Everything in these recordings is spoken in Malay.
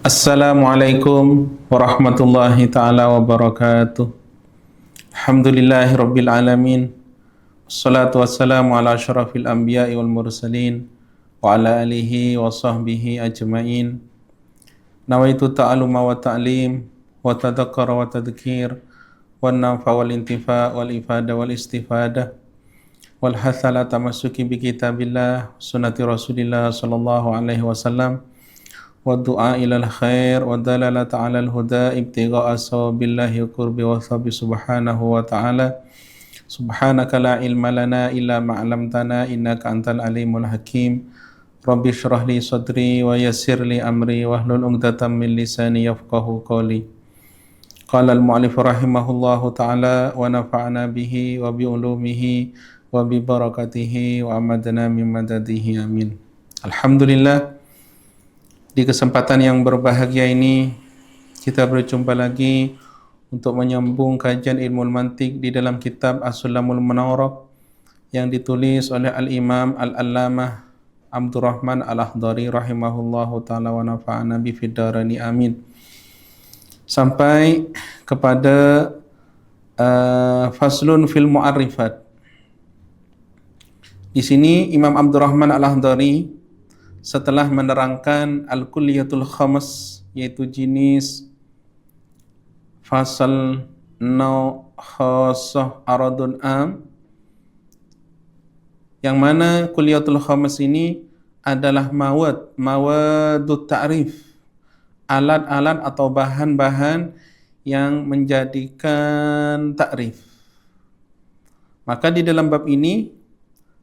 Assalamualaikum warahmatullahi taala wabarakatuh. Alhamdulillahi rabbil alamin. Wassalatu wassalamu ala asyrafil anbiya'i wal mursalin wa ala alihi wa sahbihi ajma'in. Nawaitu ta'aluma wa ta'lim wa tadhakkara wa tadhkir wa nafa wal intifa wal ifada wal istifada wal hathala tamassuki bi kitabillah sunnati rasulillah sallallahu alaihi wasallam wa du'a ilal khair wa dalalata alal huda ibtigha'a sawabillahi qurbi wa thabi subhanahu wa ta'ala. Subhanaka la ilma lana illa ma'lamtana innaka antal alimul hakim. Rabbi shrah li sadri wa yassir li amri wahlul 'uqdatam min lisani yafqahu qawli. Qala al-mu'allif rahimahullahu ta'ala wa nafa'ana bihi wa bi ulumihi wa bi barakatihi wa amadna min madadihi amin. Alhamdulillah, di kesempatan yang berbahagia ini kita berjumpa lagi untuk menyambung kajian ilmu mantik di dalam kitab As-Sulamul Munawwarah yang ditulis oleh Al-Imam Al-Allamah Abdurrahman Al-Akhdari rahimahullahu ta'ala wa nafa'ana bi fid daraini amin. Sampai kepada faslun fil mu'arrifat. Di sini Imam Abdurrahman Al-Akhdari setelah menerangkan al-kulliyatul khamas, yaitu jenis, fasal, nau', khassah, aradun am, yang mana kulliyatul khamas ini adalah mawadut ta'rif, alat-alat atau bahan-bahan yang menjadikan ta'rif. Maka di dalam bab ini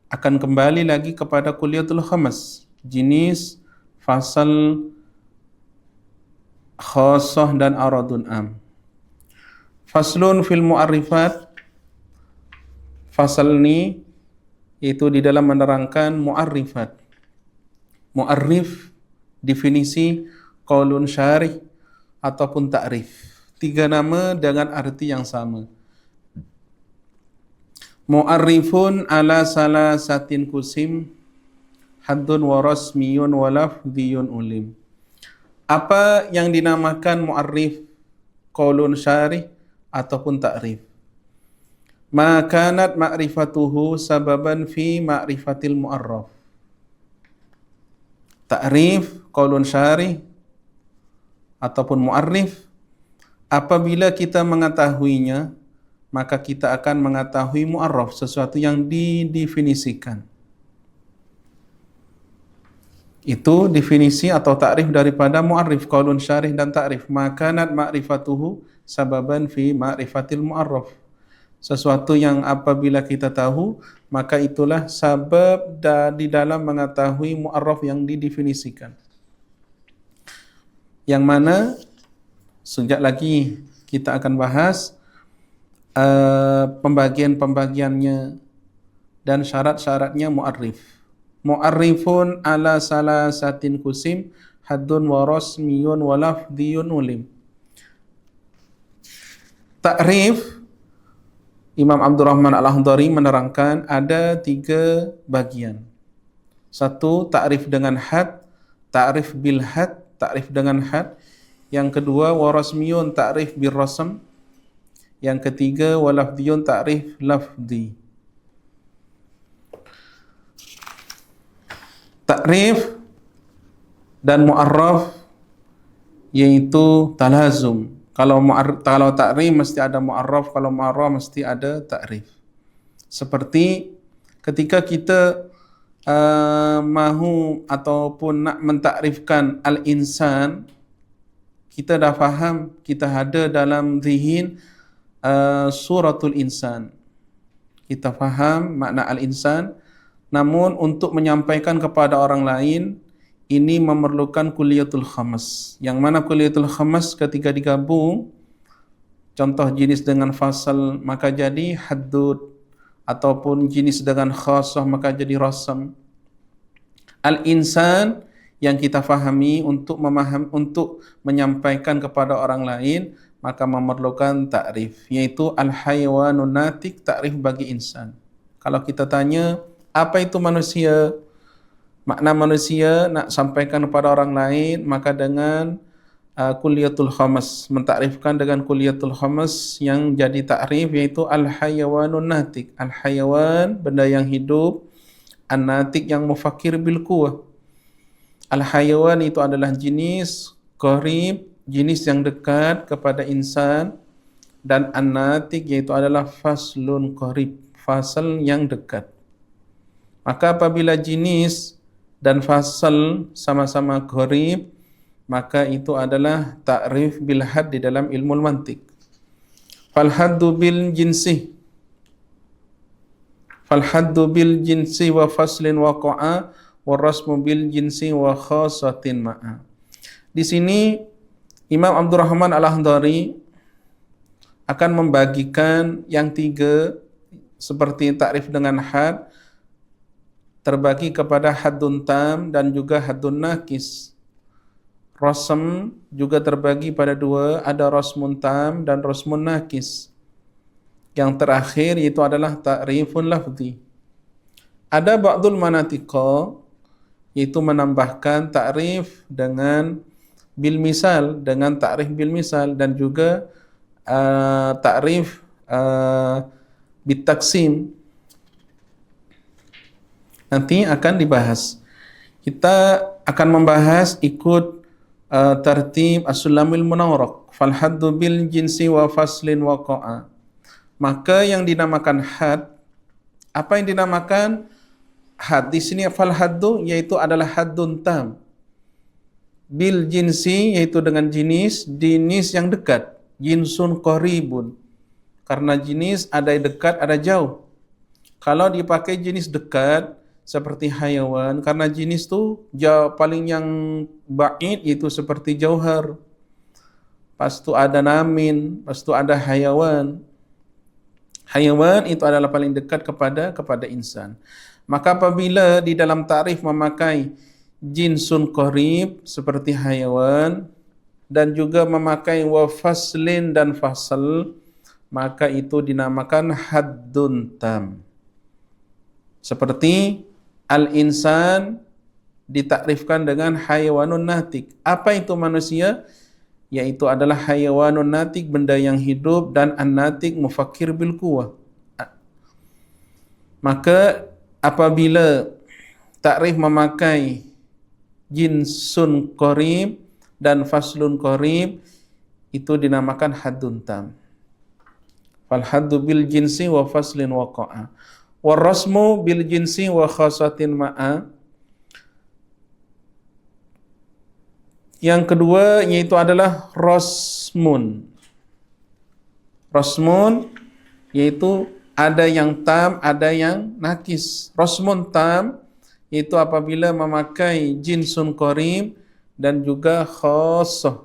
akan kembali lagi kepada kulliyatul khamas, jenis, fasal, khassah dan aradun am. Faslun fil mu'arrifat, fasal ini yaitu di dalam menerangkan mu'arrifat. Mu'arrif, definisi, qaulun syarih ataupun ta'rif. Tiga nama dengan arti yang sama. Mu'arrifun ala salasatin kusim, haddun wa rasmiyun wa lafdhiyun ulim. Apa yang dinamakan mu'arrif, qaulun syarih ataupun ta'rif? Ma kanat ma'rifatuhu sababan fi ma'rifatil mu'arraf. Ta'rif, qaulun syarih ataupun mu'arrif, apabila kita mengetahuinya, maka kita akan mengetahui mu'arraf, sesuatu yang didefinisikan. Itu definisi atau ta'rif daripada mu'arrif, qaulun syarih dan ta'rif. Makanat ma'rifatuhu sababan fi ma'rifatil mu'arraf. Sesuatu yang apabila kita tahu, maka itulah sabab di dalam mengetahui mu'arraf yang didefinisikan. Yang mana sejak lagi kita akan bahas pembagian-pembagiannya dan syarat-syaratnya mu'arrif. Mu'arrifun ala salasatin kusim, haddun wa rasmiyun wa lafdhiyun ulim. Ta'rif, Imam Abdurrahman Al-Akhdari menerangkan ada tiga bagian. Satu, ta'rif dengan had, ta'rif bil had, ta'rif dengan had. Yang kedua, wa rasmiyun, ta'rif bil rasm. Yang ketiga, wa lafdhiyun, ta'rif lafdhi. Ta'rif dan mu'arraf yaitu talazum. Kalau ta'rif mesti ada mu'arraf, kalau mu'arraf mesti ada ta'rif. Seperti ketika kita mahu ataupun nak mentakrifkan al-insan, kita dah faham, kita ada dalam zihin suratul insan. Kita faham makna al-insan. Namun untuk menyampaikan kepada orang lain, ini memerlukan kulliyatul khamas. Yang mana kulliyatul khamas ketika digabung, contoh jenis dengan fasal maka jadi haddud, ataupun jenis dengan khassah maka jadi rasam. Al-insan yang kita fahami untuk menyampaikan kepada orang lain, maka memerlukan ta'rif, yaitu al-hayawanun natik, ta'rif bagi insan. Kalau kita tanya, apa itu manusia? Makna manusia nak sampaikan kepada orang lain, maka dengan Kulliyatul Khamas, mentakrifkan dengan Kulliyatul Khamas yang jadi takrif yaitu al-hayawanun natik. Al-hayawan, benda yang hidup, an-natik yang mufakkir bil quwwah. Al-hayawan itu adalah jenis qarib, jenis yang dekat kepada insan, dan an-natik yaitu adalah faslun qarib, fasal yang dekat. Maka apabila jenis dan fasal sama-sama qarib, maka itu adalah ta'rif bil had di dalam ilmu mantik. Fal haddu bil jinsi, fal haddu bil jinsi wa faslin waqa'a wa rasmu bil jinsi wa khasatin ma'a. Di sini Imam Abdurrahman Al-Akhdari akan membagikan yang tiga seperti takrif dengan had, terbagi kepada haddun tam dan juga haddun nakis. Rasm juga terbagi pada dua, ada rasmun tam dan rasmun nakis. Yang terakhir itu adalah ta'rifun lafzi. Ada ba'dul manatiqa, yaitu menambahkan ta'rif dengan bil misal, dengan ta'rif bil misal, dan juga ta'rif bit taksim. Nanti akan dibahas. Kita akan membahas ikut tertib as-sulamil munawwaraq. Fal haddu bil jinsi wa faslin waqa'a. Maka yang dinamakan had, apa yang dinamakan had di sini? Fal haddu yaitu adalah haddun tam, bil jinsi yaitu dengan jenis yang dekat, jinsun qaribun, karena jenis ada yang dekat ada jauh. Kalau dipakai jenis dekat seperti hayawan, karena jenis tu paling yang ba'id itu seperti jauhar, pas tu ada namin, pas tu ada hayawan. Hayawan itu adalah paling dekat kepada insan. Maka apabila di dalam ta'rif memakai jinsun qarib seperti hayawan dan juga memakai wa faslin dan fasal, maka itu dinamakan haddun tam. Seperti al-insan ditakrifkan dengan hayawanun natik. Apa itu manusia? Yaitu adalah hayawanun natik, benda yang hidup, dan an-natik mufakkir bil quwwah. Maka apabila takrif memakai jinsun qarib dan faslun qarib, itu dinamakan haddun tam. Fal haddu bil jinsi wa faslin waqa'a. Warasmu bil jinsi wa khasatin ma'a. Yang kedua yaitu adalah rasmun. Rasmun yaitu ada yang tam, ada yang nakis. Rasmun tam yaitu apabila memakai jinsun qarib dan juga khassah.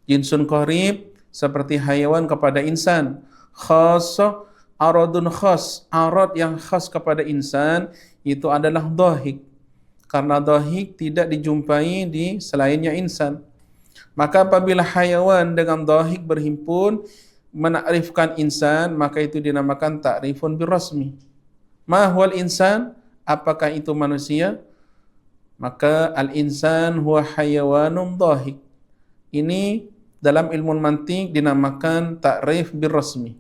Jinsun qarib seperti hayawan kepada insan. Khassah aradun khas, arad yang khas kepada insan itu adalah dhahik. Karena dhahik tidak dijumpai di selainnya insan. Maka apabila hayawan dengan dhahik berhimpun menakrifkan insan, maka itu dinamakan ta'rifun birrasmi. Ma huwal insan? Apakah itu manusia? Maka al-insan huwa hayawanun dhahik. Ini dalam ilmu mantik dinamakan ta'rif birrasmi.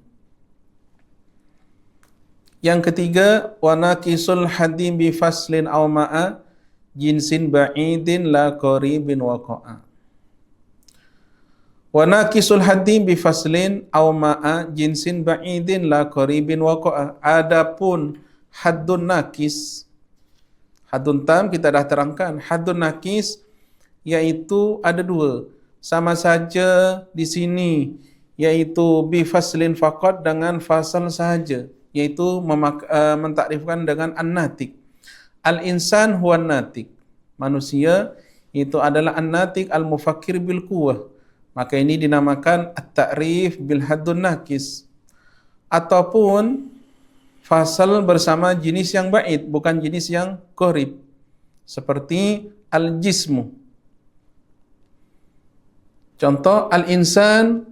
Yang ketiga, wa naqisul hadim bi faslin aw ma'a jinsin ba'idin la qaribin waqa'a. Wa naqisul hadim bi faslin aw ma'a jinsin ba'idin la qaribin waqa'a. Adapun haddun naqis, haddun tam kita dah terangkan. Haddun naqis yaitu ada dua, sama saja di sini, yaitu bi faslin faqat, dengan fasal sahaja, yaitu mentakrifkan dengan an-natik. Al-insan huwa an-natik. Manusia itu adalah an-natik al-mufakkir bil quwwah. Maka ini dinamakan at-ta'rif bil haddun naqis. Ataupun fasal bersama jenis yang ba'id, bukan jenis yang qarib. Seperti al-jismu. Contoh, al-insan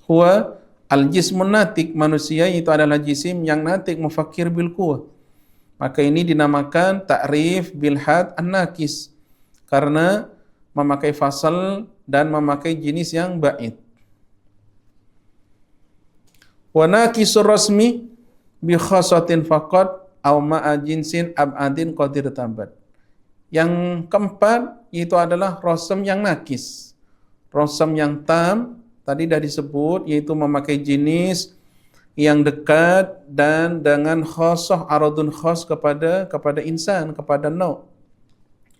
huwa al-jismun natik, manusia itu adalah jisim yang natik mufakkir bil quwwah. Maka ini dinamakan ta'rif bil had an-naqis. Karena memakai fasal dan memakai jenis yang ba'id. Wa naqisur rasmi bi khasatin faqat aw ma'a jinsin ab'adin qadir tabat. Yang keempat yaitu adalah rasm yang nakis. Rasm yang tam tadi dah disebut, yaitu memakai jenis yang dekat dan dengan khasah aradun khas kepada insan, kepada nau'.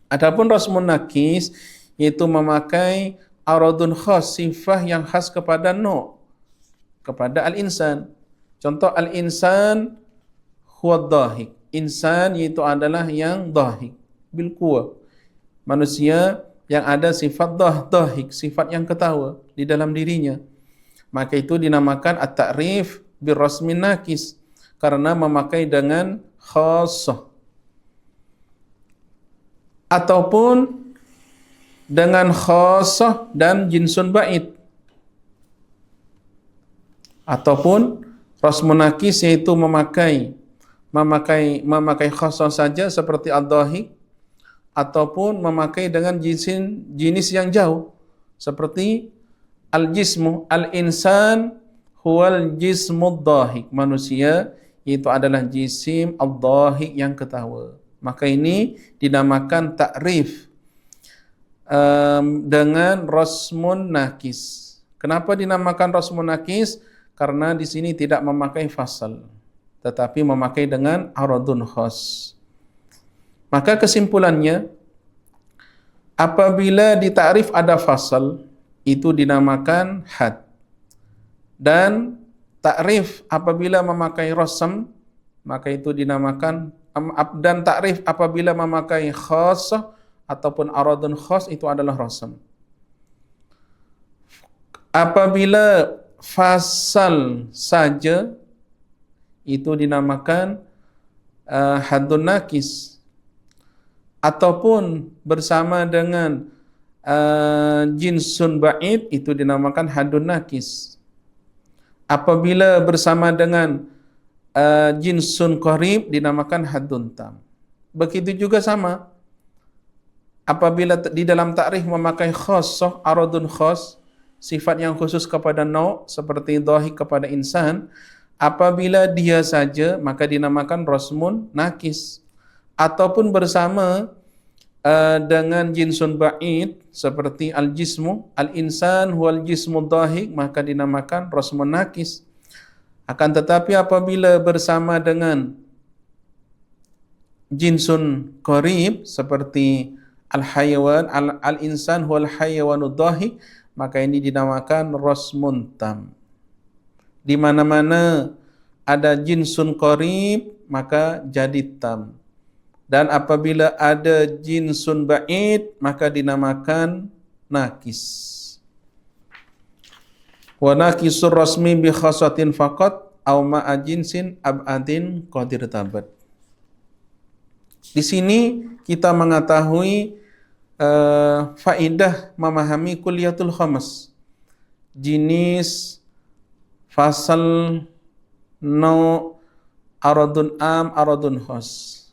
Adapun rasmun nakis yaitu memakai aradun khas, sifat yang khas kepada nau', kepada al-insan. Contoh al-insan huwa dhahik. Insan yaitu adalah yang dhahik bil quwa. Manusia yang ada sifat dhahik, sifat yang ketawa di dalam dirinya. Maka itu dinamakan at-ta'rif bir rasmin nakis, karena memakai dengan khassah. Ataupun dengan khassah dan jinsun ba'id. Ataupun rasmun nakis yaitu memakai khassah saja seperti ad-dhahik, ataupun memakai dengan jenis yang jauh seperti al-jismu, al-insan huwal jismud dhahik. Manusia itu adalah jisim al-dhahik yang ketawa. Maka ini dinamakan ta'rif dengan rasmun nakis. Kenapa dinamakan rasmun nakis? Karena di sini tidak memakai fasal, tetapi memakai dengan aradun khas. Maka kesimpulannya, apabila di ta'rif ada fasal, itu dinamakan had. Dan ta'rif apabila memakai rasm, maka itu dinamakan, dan ta'rif apabila memakai khassah ataupun aradun khas, itu adalah rasm. Apabila fasal saja, itu dinamakan haddun nakis. Ataupun bersama dengan jinsun ba'id, itu dinamakan haddun nakis. Apabila bersama dengan jinsun qarib, dinamakan haddun tam. Begitu juga sama, apabila di dalam ta'rif memakai khassah, aradun khas, sifat yang khusus kepada nau' seperti dhahik kepada insan, apabila dia saja maka dinamakan rasmun nakis. Ataupun bersama dengan jinsun ba'id seperti al-jismu, al-insan huwal jismu dhahik, maka dinamakan rasmun nakis. Akan tetapi apabila bersama dengan jinsun qarib seperti al-hayawan, al-insan huwal hayawanud dhahik, maka ini dinamakan rasmun tam. Di mana-mana ada jinsun qarib maka jadi tam. Dan apabila ada jinsun ba'id maka dinamakan nakis. Wa nakisur rasmi bi khasatin faqat aw ma'a jinsin ab'adin qadir tabat. Di sini kita mengetahui faedah memahami kulliyatul khamas. Jenis, fasal, nau', aradun am, aradun khas.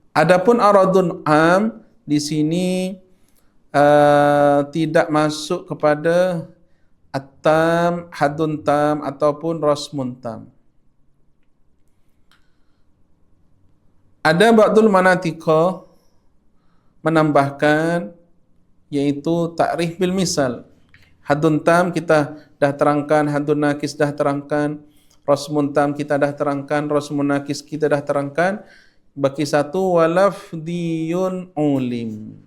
Adapun aradun am di sini tidak masuk kepada at-tam, haddun tam ataupun rasmun tam. Ada ba'dul manatika menambahkan, yaitu ta'rif bil misal. Haddun tam kita dah terangkan, haddun nakis dah terangkan, rasmun tam kita dah terangkan, rasmun nakis kita dah terangkan. Baki satu, walafdiyun ulim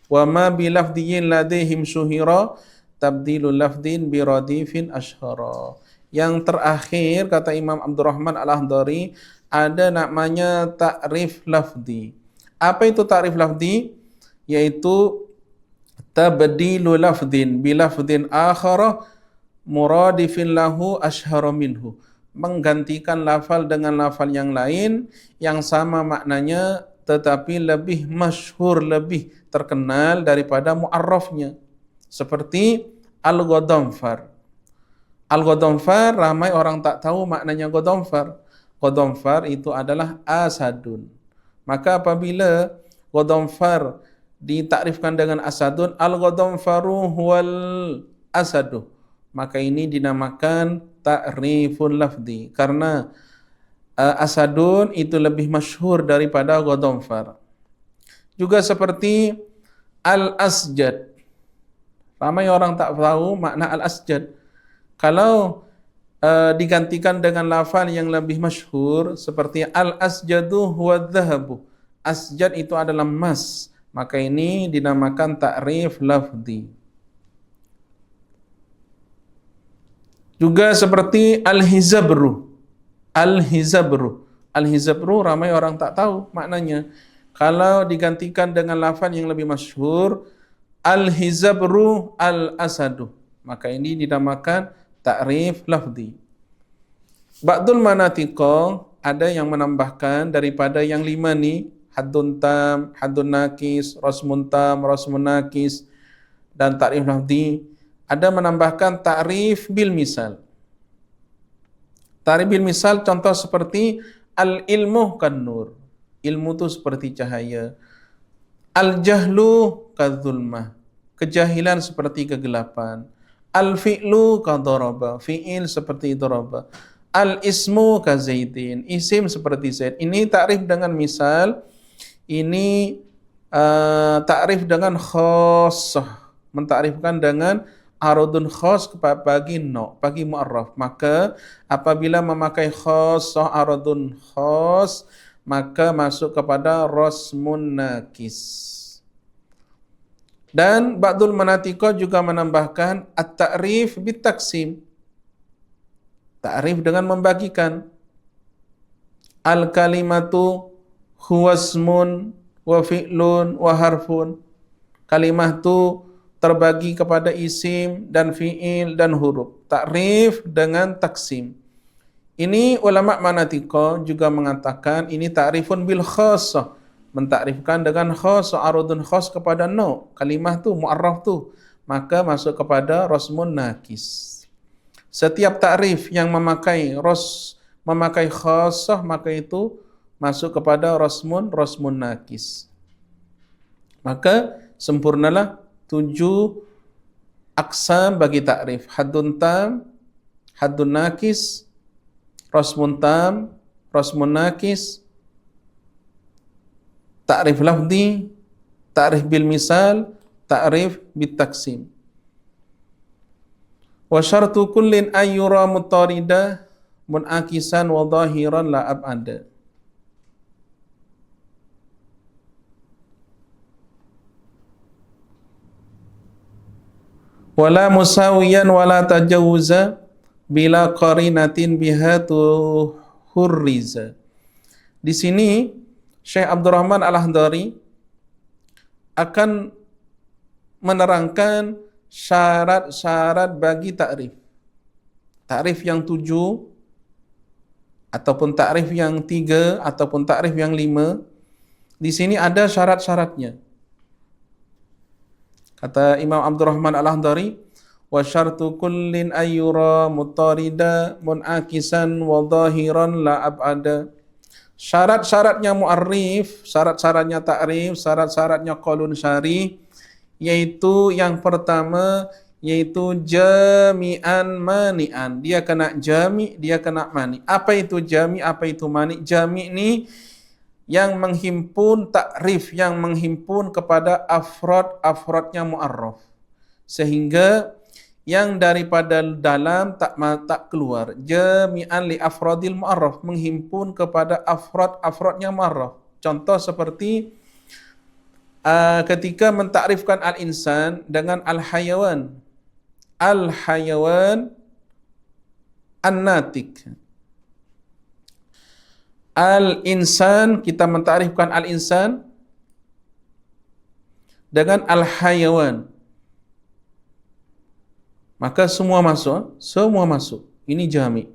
wa ma bilafdiyin ladihim syuhira tabdilul lafdin biradifin ashara. Yang terakhir kata Imam Abdurrahman Al-Ahdari, ada namanya ta'rif lafdi. Apa itu ta'rif lafdi? Yaitu tabdilu lafdin bilafdin akhara muradifin lahu ashhara minhu. Menggantikan lafal dengan lafal yang lain yang sama maknanya tetapi lebih masyhur, lebih terkenal daripada mu'arrafnya. Seperti al-Ghadanfar. Al-Ghadanfar ramai orang tak tahu maknanya Ghadanfar. Ghadanfar itu adalah asadun. Maka apabila Ghadanfar ditakrifkan dengan asadun, al-ghadamfaru huwal asadu, maka ini dinamakan ta'rifun lafzi karena asadun itu lebih masyhur daripada ghadamfar. Juga seperti al-asjad, ramai orang tak tahu makna al-asjad. Kalau digantikan dengan lafal yang lebih masyhur seperti al-asjadu huwa dhahabu, asjad itu adalah emas, maka ini dinamakan ta'rif lafzi. Juga seperti al-hizabru. Al-hizabru ramai orang tak tahu maknanya. Kalau digantikan dengan lafaz yang lebih masyhur, al-hizabru al-asadu, maka ini dinamakan ta'rif lafzi. Ba'dul manatiqa ada yang menambahkan daripada yang 5 ni, haddun tam, haddun nakis, rasmun tam, rasmun nakis, dan ta'rif lafzi. Ada menambahkan ta'rif bil misal. Ta'rif bil misal contoh seperti al-ilmu kan nur. Ilmu itu seperti cahaya. Al-jahlu kadzulmah. Kejahilan seperti kegelapan. Al-fi'lu kadaraba. Fi'il seperti daraba. Al-ismu kazaidin. Isim seperti zaid. Ini ta'rif dengan misal. Ini ta'rif dengan khassah. Mentakrifkan dengan aradun khas bagi bagi mu'arraf. Maka apabila memakai khassah aradun khas, maka masuk kepada rasmun nakis. Dan ba'dul manatiqa juga menambahkan at-ta'rif bitaksim. Ta'rif dengan membagikan. Al-kalimatu huwasmun wa fi'lun wa harfun. Kalimah itu terbagi kepada isim dan fi'il dan huruf. Ta'rif dengan taksim. Ini ulama manatiqa juga mengatakan ini ta'rifun bil khassah. Mentakrifkan dengan khassah, aradun khas kepada kalimah tu, mu'arraf tu. Maka masuk kepada rasmun nakis. Setiap ta'rif yang memakai khassah, maka itu masuk kepada rasmun nakis. Maka sempurnalah 7 aksam bagi ta'rif. Haddun tam, haddun nakis, rasmun tam, rasmun nakis, ta'rif lafzi, ta'rif bil misal, ta'rif bit taksim. Wa syartu kullin ayyura mutarida munakisan wa dhahiran la ab'ada. Wala musawiyan wala tajawuza bila qarinatin biha tuhurriza. Di sini Syekh Abdurrahman Al-Akhdari akan menerangkan syarat-syarat bagi ta'rif. Ta'rif yang 7 ataupun ta'rif yang 3 ataupun ta'rif yang 5. Di sini ada syarat-syaratnya. Kata Imam Abdurrahman Al-Akhdari, wa syartu kullin ayyura mutarida munakisan wa dhahiran la ab'ada. Syarat-syaratnya mu'arrif, syarat-syaratnya ta'rif, syarat-syaratnya qaulun syarih, yaitu yang pertama yaitu jami'an mani'an. Dia kena jami', dia kena mani'. Apa itu jami', apa itu mani'? Jami' ni yang menghimpun ta'rif, yang menghimpun kepada afrad-afradnya mu'arraf, sehingga yang daripada dalam tak keluar. Jami'an li afradil mu'arraf, menghimpun kepada afrad-afradnya mu'arraf. Contoh seperti ketika mentakrifkan al-insan dengan al-hayawan. Al-hayawan an-natik. Al-insan, kita mentakrifkan al-insan dengan al-hayawan. Maka semua masuk. Ini jami'.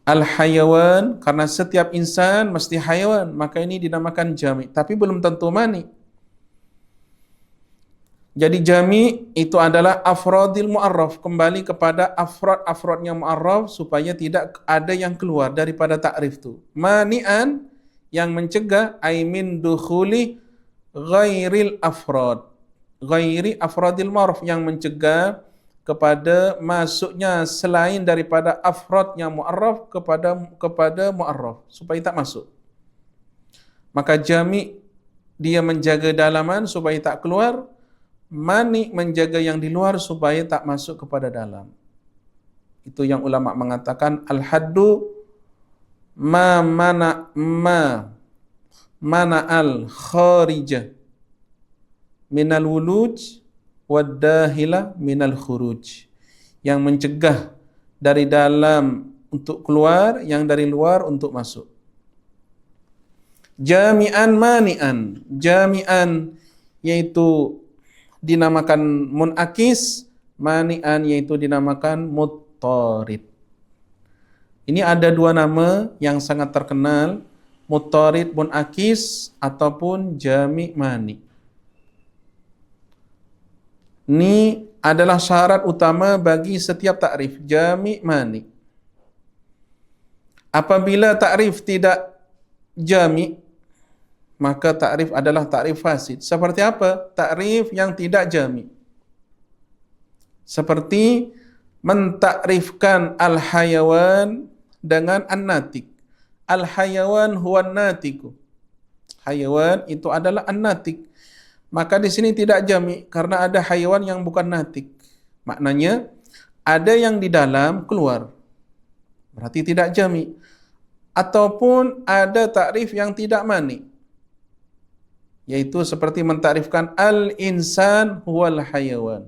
Al-hayawan, karena setiap insan mesti hayawan, maka ini dinamakan jami'. Tapi belum tentu mani'. Jadi jami' itu adalah afradil mu'arraf, kembali kepada afrad-afradnya mu'arraf supaya tidak ada yang keluar daripada ta'rif itu. Mani'an, yang mencegah, aimin dukhuli ghairil afrad. Ghairi afradil ma'ruf, yang mencegah kepada masuknya selain daripada afradnya mu'arraf kepada mu'arraf, supaya tak masuk. Maka jami' dia menjaga dalaman supaya tak keluar, mani menjaga yang di luar supaya tak masuk kepada dalam. Itu yang ulama mengatakan al-haddu ma mana al kharija minal wuluj wad dahila minal khuruj, yang mencegah dari dalam untuk keluar, yang dari luar untuk masuk. Jami'an mani'an, jami'an yaitu dinamakan munakis, mani'an yaitu dinamakan muttarid. Ini ada dua nama yang sangat terkenal, muttarid munakis ataupun jami' mani'. Ini adalah syarat utama bagi setiap takrif, jami' mani'. Apabila takrif tidak jami', maka takrif adalah takrif fasid. Seperti apa? Takrif yang tidak jami'. Seperti mentakrifkan al-hayawan dengan an-natik. Al-hayawan huwa an-natiku. Hayawan itu adalah an-natik. Maka di sini tidak jami' karena ada hayawan yang bukan natik. Maknanya ada yang di dalam keluar. Berarti tidak jami'. Ataupun ada takrif yang tidak mani'. Yaitu seperti mentakrifkan al-insan huwal hayawan.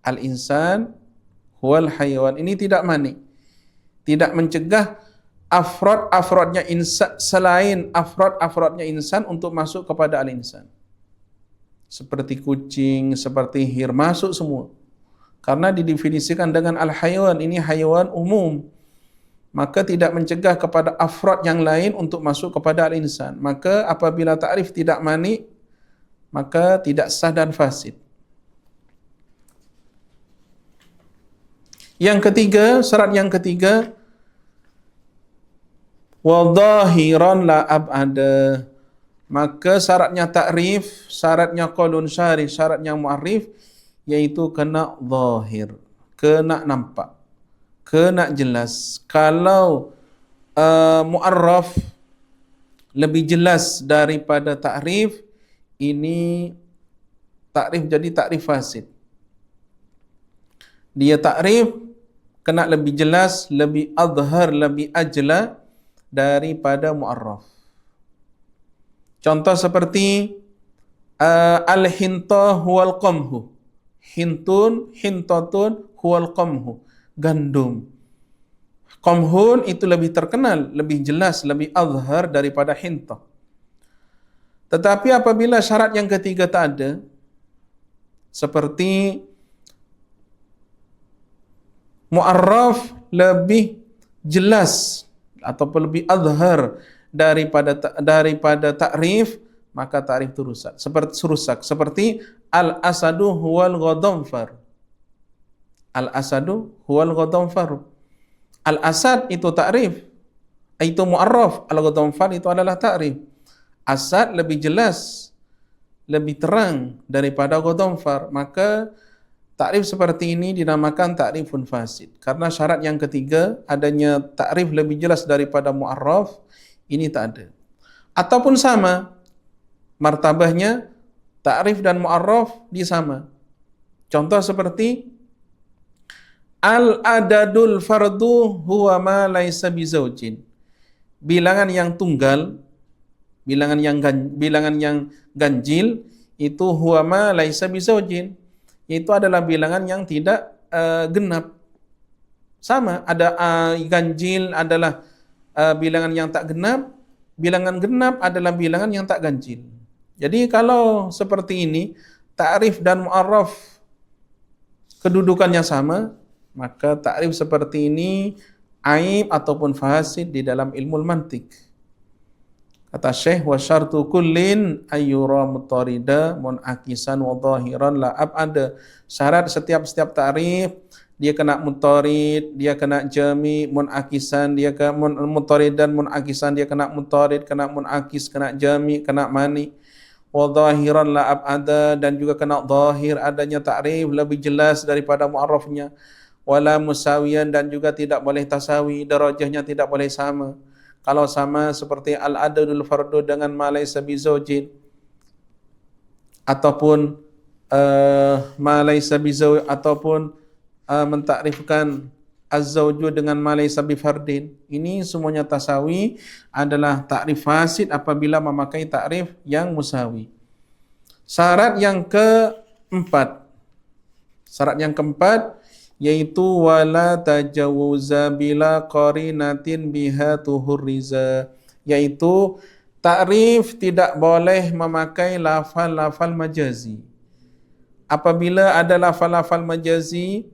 Al-insan huwal hayawan. Ini tidak mani'. Tidak mencegah afrod-afrodnya insan, selain afrod-afrodnya insan untuk masuk kepada al-insan. Seperti kucing, seperti hir, masuk semua. Karena didefinisikan dengan al-hayawan, ini hayawan umum. Maka tidak mencegah kepada afrod yang lain untuk masuk kepada al-insan. Maka apabila takrif tidak mani', maka tidak sah dan fasid. Yang ketiga, syarat yang ketiga, wa dhahiran la ab'ada. Maka syaratnya takrif, syaratnya qaulun syarih, syaratnya mu'arrif, yaitu kena zahir, kena nampak, kena jelas. Kalau mu'arraf lebih jelas daripada takrif, ini takrif jadi takrif fasid. Dia takrif kena lebih jelas, lebih adhar, lebih ajla daripada mu'arraf. Contoh seperti al-hinta huwal qamhu. Hintun, hintatun huwal qamhu. Gandum. Qamhun itu lebih terkenal, lebih jelas, lebih azhar daripada hinta. Tetapi apabila syarat yang ketiga tak ada, seperti mu'arraf lebih jelas ataupun lebih azhar daripada takrif, maka takrif itu rusak. Seperti al-asadu huwal ghadamfar. Al-asadu huwal ghadamfar. Al-asad itu takrif, itu mu'arraf. Al-ghadamfar itu adalah takrif. Asad lebih jelas, lebih terang daripada ghadamfar. Maka takrif seperti ini dinamakan takrifun fasid. Karena syarat yang ketiga, adanya takrif lebih jelas daripada mu'arraf, ini tak ada. Ataupun sama, martabahnya takrif dan mu'arraf disama. Contoh seperti al-adadul fardu huwa ma laisa bizaujin. Bilangan yang tunggal, bilangan yang ganjil itu huwa ma laisa bizaujin. Itu adalah bilangan yang tidak genap. Sama, ada ganjil adalah bilangan yang tak genap, bilangan genap adalah bilangan yang tak ganjil. Jadi kalau seperti ini, takrif dan mu'arraf kedudukannya sama, maka takrif seperti ini aib ataupun fasid di dalam ilmu mantik. Kata Syekh, wa syartu kullin ayyura mutarida munakisan wa dhahiran la ab'ada. Syarat setiap takrif, dia kena mutarid, dia kena jami, munakisan, dia kena mutarid dan munakisan, dia kena mutarid, kena munakis, kena jami, kena mani. wa zahiran la ab'ada, dan juga kena zahir adanya ta'rif lebih jelas daripada mu'arrafnya, wala musawiyan, dan juga tidak boleh tasawi, darajahnya tidak boleh sama. Kalau sama seperti al-adadul fardu dengan ma laysa bizawjin, ataupun ma laysa bizawj, ataupun mentakrifkan az-zawju dengan ma laysa bifardin, ini semuanya tasawi adalah takrif fasid apabila memakai takrif yang musawi. Syarat yang keempat yaitu wala tajawuza bila qarinatin biha tuhurriza, yaitu takrif tidak boleh memakai lafal-lafal majazi. Apabila ada lafal-lafal majazi,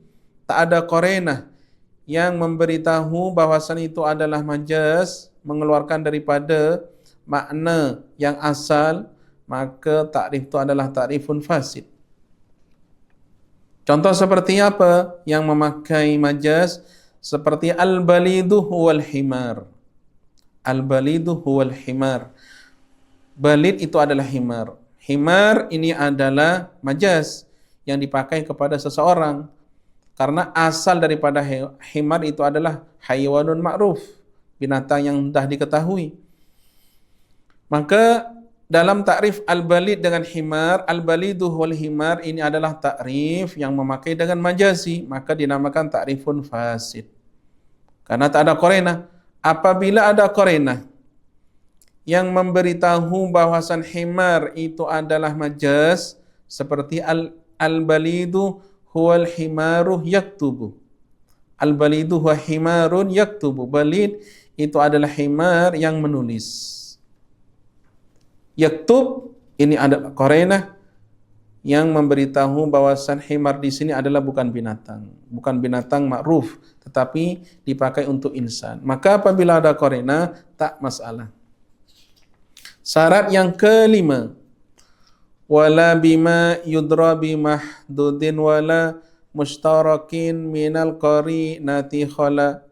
tak ada qarinah yang memberitahu bahawasan itu adalah majaz, mengeluarkan daripada makna yang asal, maka takrif itu adalah takrifun fasid. Contoh seperti apa yang memakai majaz? Seperti al-balidu huwal himar. Al-balidu huwal himar. Balid itu adalah himar. Himar ini adalah majaz yang dipakai kepada seseorang. Karena asal daripada himar itu adalah hayawanun ma'ruf, binatang yang dah diketahui. Maka dalam takrif al-balid dengan himar, al-balidu wal himar, ini adalah takrif yang memakai dengan majazi, maka dinamakan takrifun fasid. Karena tak ada qarinah. Apabila ada qarinah yang memberitahu bahawasan himar itu adalah majaz, seperti al-balidu huwal himaru yaktubu. Al-balidu huwa himarun yaktubu. Balid itu adalah himar yang menulis. Yaktub, ini ada qarinah yang memberitahu bahawasan himar di sini adalah bukan binatang ma'ruf, tetapi dipakai untuk insan. Maka apabila ada qarinah, tak masalah. Syarat yang kelima, wala bima yudra bimahdudin wala mushtarakin minal qarinati khala.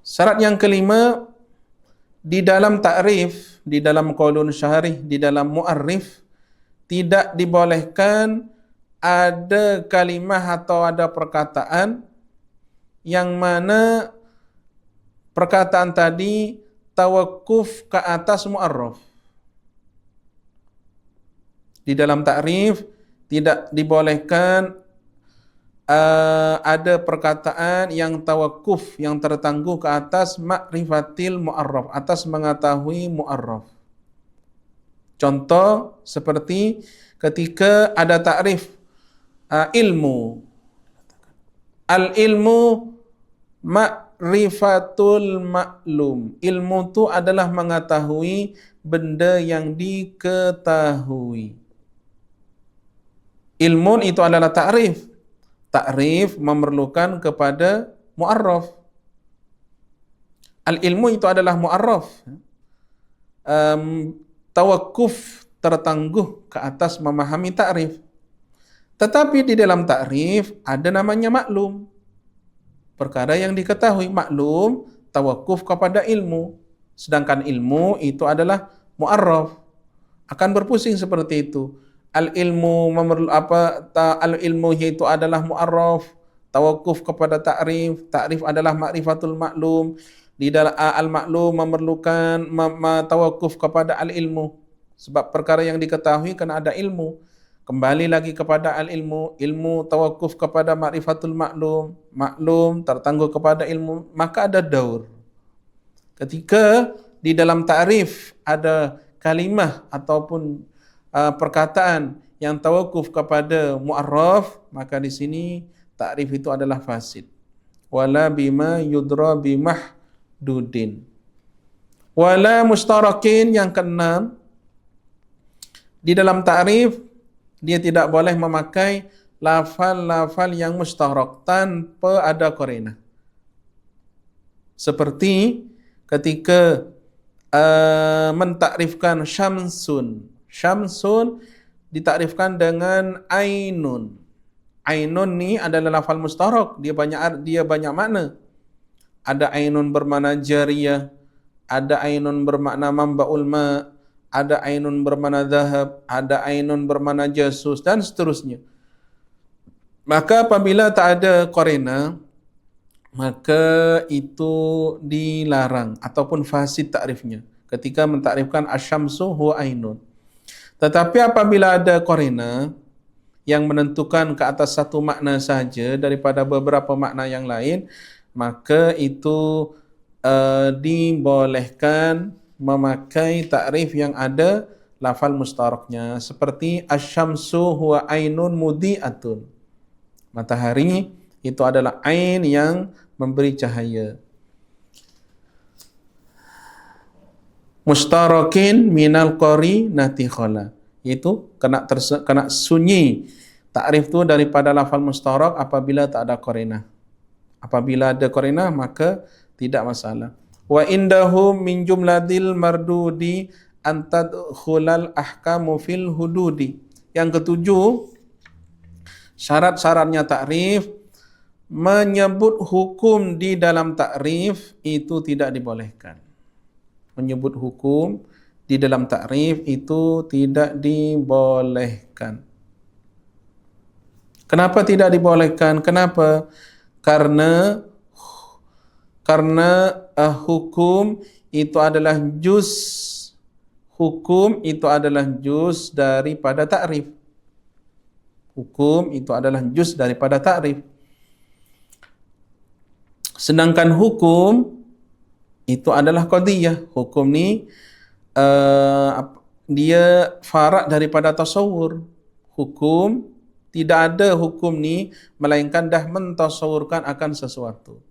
Syarat yang kelima, di dalam takrif, di dalam qaulun syarih, di dalam mu'arrif, tidak dibolehkan ada kalimah atau ada perkataan yang mana perkataan tadi tawakuf ke atas mu'arraf. Di dalam takrif tidak dibolehkan ada perkataan yang tawakuf, yang tertangguh ke atas ma'rifatil mu'arraf, atas mengetahui mu'arraf. Contoh seperti ketika ada takrif ilmu. Al-ilmu ma'rifatul ma'lum. Ilmu itu adalah mengetahui benda yang diketahui. Ilmun itu adalah takrif. Takrif memerlukan kepada mu'arraf. Al-ilmu itu adalah mu'arraf. Tawakuf, tertangguh ke atas memahami takrif. Tetapi di dalam takrif ada namanya maklum. Perkara yang diketahui, maklum, tawakuf kepada ilmu. Sedangkan ilmu itu adalah mu'arraf. Akan berpusing seperti itu. Al-ilmu al-ilmu itu adalah mu'arraf, tawakuf kepada ta'rif, ta'rif adalah ma'rifatul maklum. Di dalam al-maklum memerlukan tawakuf kepada al-ilmu. Sebab perkara yang diketahui kena ada ilmu. Kembali lagi kepada al-ilmu, ilmu tawakuf kepada ma'rifatul maklum, maklum tertangguh kepada ilmu, maka ada daur. Ketika di dalam ta'rif ada kalimah ataupun perkataan yang tawakuf kepada mu'arraf, maka di sini takrif itu adalah fasid. Wala bima yudra bimahdudin. Wala mustarakin, yang keenam, di dalam takrif dia tidak boleh memakai lafal-lafal yang mustarak tanpa ada qarinah. Seperti ketika mentakrifkan syamsun. Syamsun ditakrifkan dengan ainun. Ainun ni adalah lafal mustarak, dia banyak makna. Ada ainun bermakna jariyah, ada ainun bermakna mambaul ma, ada ainun bermakna zahab, ada ainun bermakna jasus, dan seterusnya. Maka apabila tak ada qarina, maka itu dilarang ataupun fasid takrifnya ketika mentakrifkan asyamsu huwa ainun. Tetapi apabila ada qarina yang menentukan ke atas satu makna saja daripada beberapa makna yang lain, maka itu dibolehkan memakai takrif yang ada lafal mustaraknya, seperti asyamsu huwa ainun mudiatun. Matahari itu adalah ain yang memberi cahaya. Mustarakin minal qari natikhala, itu kena sunyi takrif itu daripada lafal mustarak apabila tak ada qarinah. Apabila ada qarinah maka tidak masalah. Wa indahum min jumladil mardudi antadkhulal ahkamu fil hududi. Yang ketujuh, syarat-syaratnya takrif, menyebut hukum di dalam takrif itu tidak dibolehkan. Menyebut hukum di dalam takrif itu tidak dibolehkan. Kenapa tidak dibolehkan? Kenapa? Karena hukum itu adalah juz. Hukum itu adalah juz daripada takrif. Hukum itu adalah juz daripada takrif. Sedangkan hukum itu adalah qadiyah. Hukum ni dia farak daripada tasawur. Hukum, tidak ada hukum ni melainkan dah mentasawurkan akan sesuatu.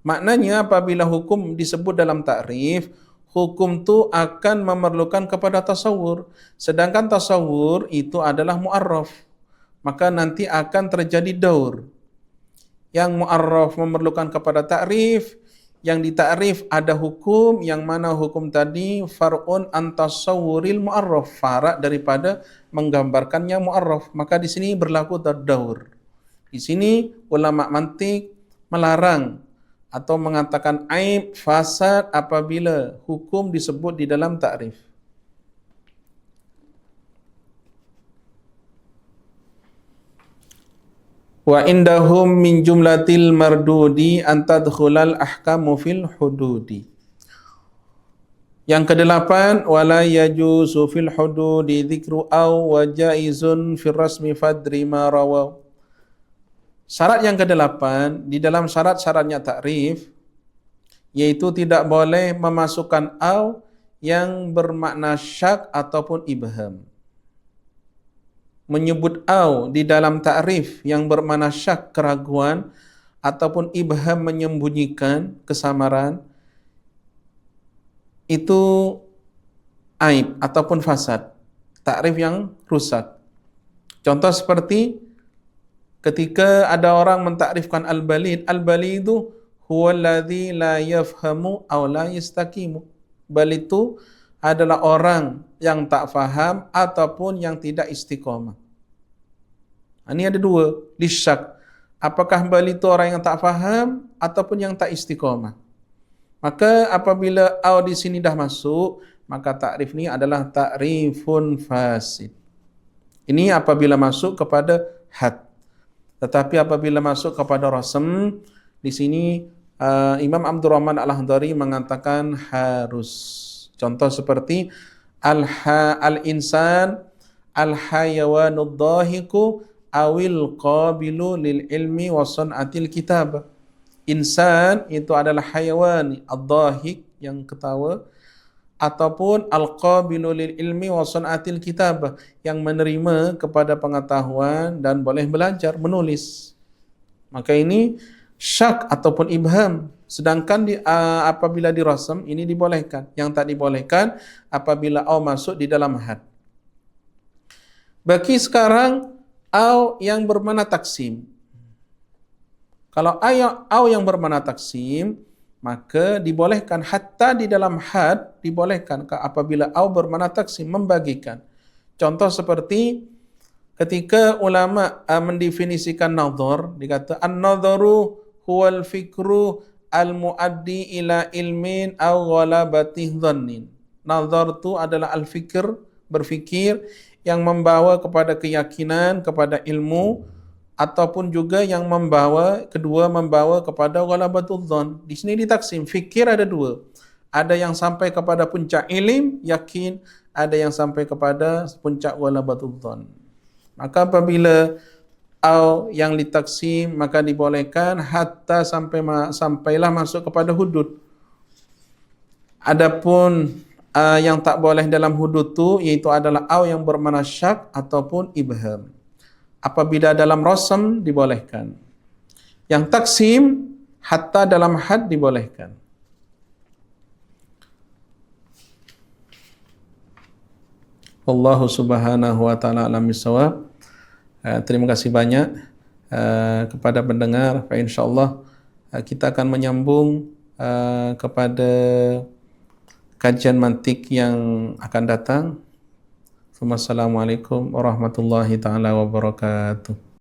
Maknanya apabila hukum disebut dalam takrif, hukum tu akan memerlukan kepada tasawur. Sedangkan tasawur itu adalah mu'arraf. Maka nanti akan terjadi daur. Yang mu'arraf memerlukan kepada takrif, yang ditakrif ada hukum, yang mana hukum tadi far'un an tasawwuril mu'arraf, farak daripada menggambarkannya mu'arraf. Maka di sini berlaku daur. Di sini ulama mantik melarang atau mengatakan aib fasad apabila hukum disebut di dalam takrif. Wa indahum min jumlatil mardudi antadkhulal ahkamu fil hududi. Yang kedelapan, wala yajuzu fil hududi dzikru aw wa jaizun fil rasmi fadri ma rawaw. Syarat yang kedelapan di dalam syarat-syaratnya takrif, yaitu tidak boleh memasukkan aw yang bermakna syak ataupun ibham. Menyebut aw di dalam takrif yang bermakna syak, keraguan, ataupun ibham, menyembunyikan kesamaran, itu aib ataupun fasad, takrif yang rusak. Contoh seperti ketika ada orang mentakrifkan al-balid, al-balidu huwa alladhi la yafhamu aw la yastaqimu. Balid itu adalah orang yang tak faham ataupun yang tidak istiqamah. Ini ada dua, lisyak. Apakah balid itu orang yang tak faham ataupun yang tak istiqamah? Maka apabila aw di sini dah masuk, maka takrif ini adalah takrifun fasid. Ini apabila masuk kepada had. Tetapi apabila masuk kepada rasm, di sini Imam Abdurrahman Al-Akhdari mengatakan harus. Contoh seperti al-insan al-hayawanud dhahiku awil qabilu lil ilmi wa sun'atil kitab. Insan itu adalah hayawan ad-dhahik, yang ketawa, ataupun al-qabilu lil ilmi wa sun'atil kitab, yang menerima kepada pengetahuan dan boleh belajar menulis. Maka ini syak ataupun ibham. Sedangkan apabila di rasm ini dibolehkan. Yang tak dibolehkan apabila aw masuk di dalam had. Bagi sekarang aw yang bermakna taksim. Kalau aw yang bermakna taksim, maka dibolehkan hatta di dalam had, dibolehkan apabila aw bermakna taksim, membagikan. Contoh seperti ketika ulama mendefinisikan nadhar, dikata an-nadharu huwal fikru al-muaddi ila ilmin aw ghalabati dhannin. Nazar itu adalah al-fikr, berfikir, yang membawa kepada keyakinan, kepada ilmu, ataupun juga yang membawa kepada ghalabatul dhon. Di sini ditaksim, fikir ada dua. Ada yang sampai kepada puncak ilim, yakin, ada yang sampai kepada puncak ghalabatul dhon. Maka apabila au yang ditaksim, maka dibolehkan hatta sampailah masuk kepada hudud. Adapun yang tak boleh dalam hudud tu iaitu adalah au yang bermakna syak ataupun ibham. Apabila dalam rasam dibolehkan. Yang taksim hatta dalam had dibolehkan. Wallahu subhanahu wa ta'ala alam bisawab. Terima kasih banyak kepada pendengar. InsyaAllah kita akan menyambung kepada kajian mantik yang akan datang. Wassalamualaikum warahmatullahi ta'ala wabarakatuh.